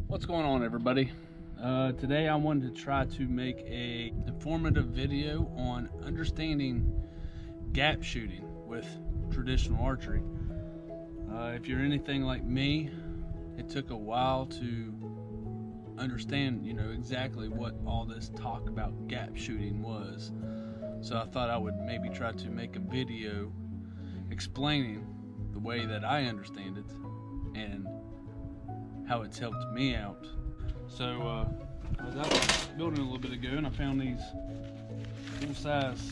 What's going on, everybody? Today I wanted to try to make a informative video on understanding gap shooting with traditional archery. If you're anything like me, it took a while to understand, exactly what all this talk about gap shooting was. So I thought I would maybe try to make a video explaining the way that I understand it and how it's helped me out. So I was out building a little bit ago and I found these full-size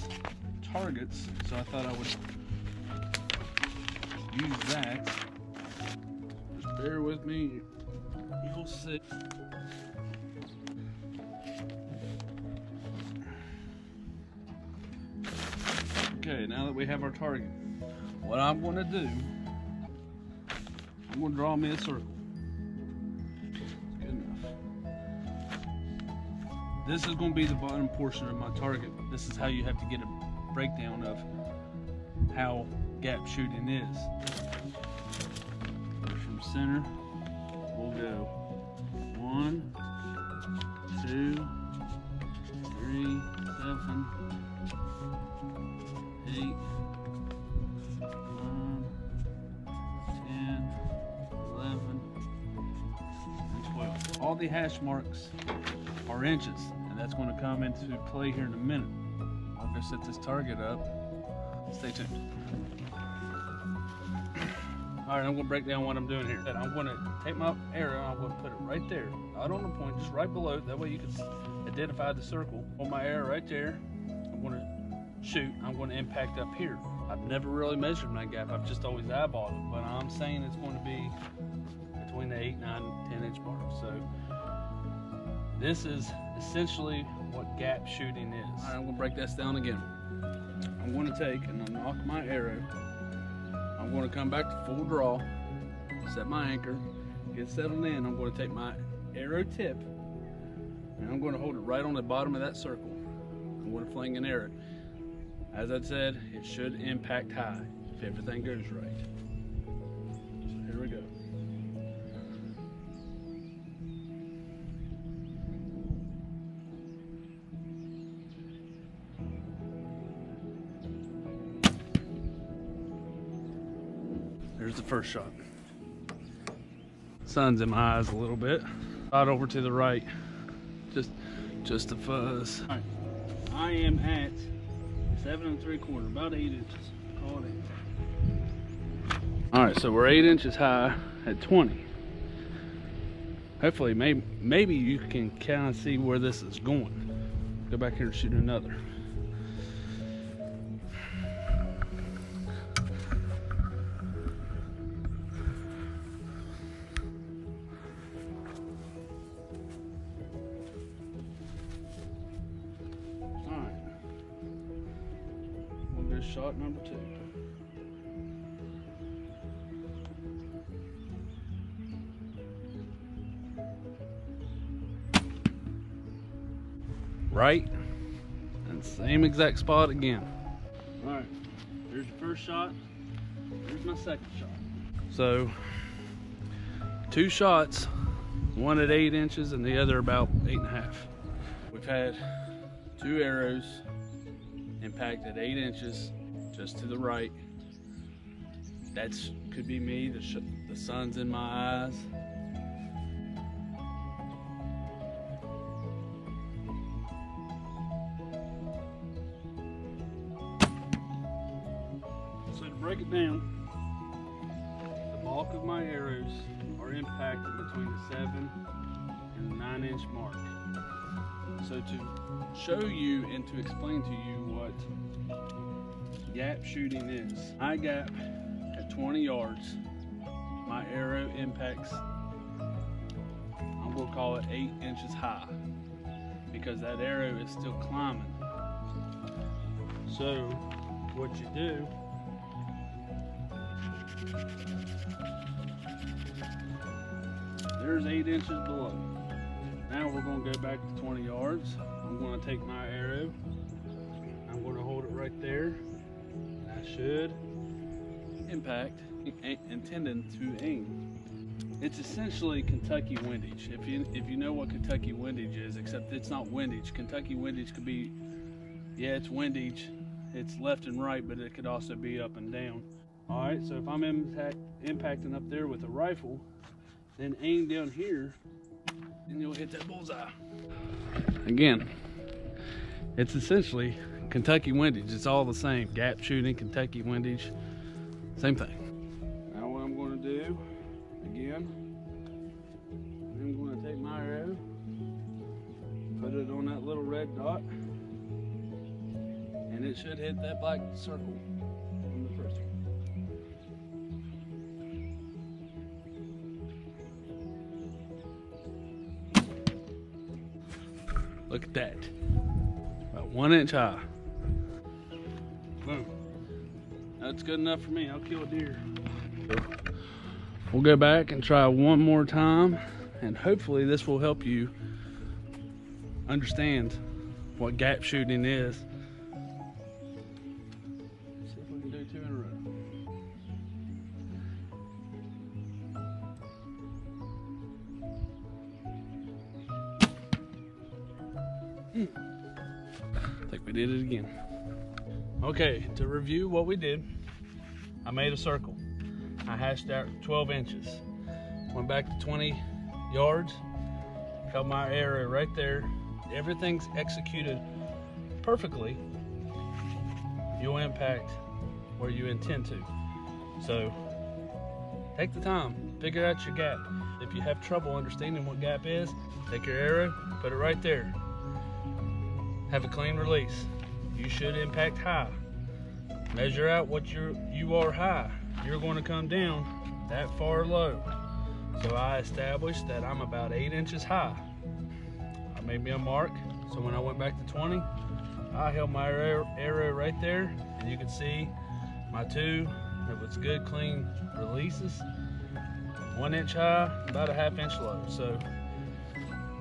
targets, so I thought I would use that. Just bear with me, you'll see. Okay, now that we have our target, what I'm going to do, I'm going to draw me a circle. This is going to be the bottom portion of my target. This is how you have to get a breakdown of how gap shooting is. From center, we'll go 1, 2, 3, 7, 8, 9, 10, 11, and 12. All the hash marks are inches, and that's going to come into play here in a minute. I'm going to set this target up. Stay tuned. All right, I'm going to break down what I'm doing here. I'm going to take my arrow and I'm going to put it right there, not on the point, just right below. That way you can identify the circle. On my arrow right there, I'm going to shoot. I'm going to impact up here. I've never really measured my gap. I've just always eyeballed it, but I'm saying it's going to be between the 8, 9, 10 inch mark. So this is essentially what gap shooting is. All right, I'm gonna break this down again. I'm gonna take and knock my arrow. I'm gonna come back to full draw, set my anchor, get settled in. I'm gonna take my arrow tip and I'm gonna hold it right on the bottom of that circle. I'm gonna fling an arrow. As I said, it should impact high if everything goes right. So here we go. There's the first shot. Sun's in my eyes a little bit. Right over to the right, just a fuzz. All right, I am at 7 3/4, about 8 inches. Call it 8. All right, so we're 8 inches high at 20. Hopefully, maybe you can kind of see where this is going. Go back here and shoot another. Shot number 2. Right, and same exact spot again. All right, there's the first shot. There's my second shot. So 2 shots, one at 8 inches and the other about 8.5. We've had 2 arrows impact at 8 inches just to the right. That's could be me. The sun's in my eyes. So to break it down, the bulk of my arrows are impacted between the 7 and the 9 inch mark. So to show you and to explain to you what gap shooting is, I gap at 20 yards, my arrow impacts, I'm going to call it 8 inches high, because that arrow is still climbing. So what you do, there's 8 inches below. Now we're going to go back to 20 yards. I'm going to take my arrow, I'm going to hold it right there. I should impact intending to aim. It's essentially Kentucky windage. If you know what Kentucky windage is, except it's not windage. Kentucky windage could be, yeah, it's windage. It's left and right, but it could also be up and down. All right, so if I'm impacting up there with a rifle, then aim down here, and you'll hit that bullseye. Again, it's essentially Kentucky windage. It's all the same. Gap shooting, Kentucky windage, same thing. Now what I'm going to do, again, I'm going to take my arrow, put it on that little red dot, and it should hit that black circle on the first one. Look at that. About 1 inch high. Boom. That's good enough for me. I'll kill a deer. We'll go back and try one more time, and hopefully this will help you understand what gap shooting is. See if we can do 2 in a row. I think we did it again. Okay, to review what we did, I made a circle. I hashed out 12 inches. Went back to 20 yards, held my arrow right there. Everything's executed perfectly. You'll impact where you intend to. So take the time, figure out your gap. If you have trouble understanding what gap is, take your arrow, put it right there. Have a clean release. You should impact high. Measure out what you are high. You're going to come down that far low. So I established that I'm about 8 inches high. I made me a mark. So when I went back to 20, I held my arrow right there, and you can see my two, it was good clean releases. 1 inch high, about a ½ inch low. So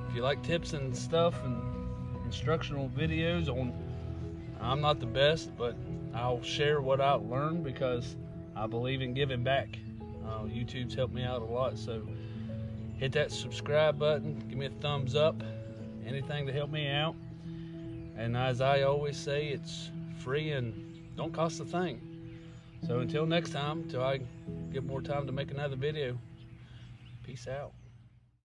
if you like tips and stuff and instructional videos on, I'm not the best, but I'll share what I learned because I believe in giving back. YouTube's helped me out a lot, so hit that subscribe button, give me a thumbs up, anything to help me out. And as I always say, it's free and don't cost a thing. So until next time, till I get more time to make another video, peace out.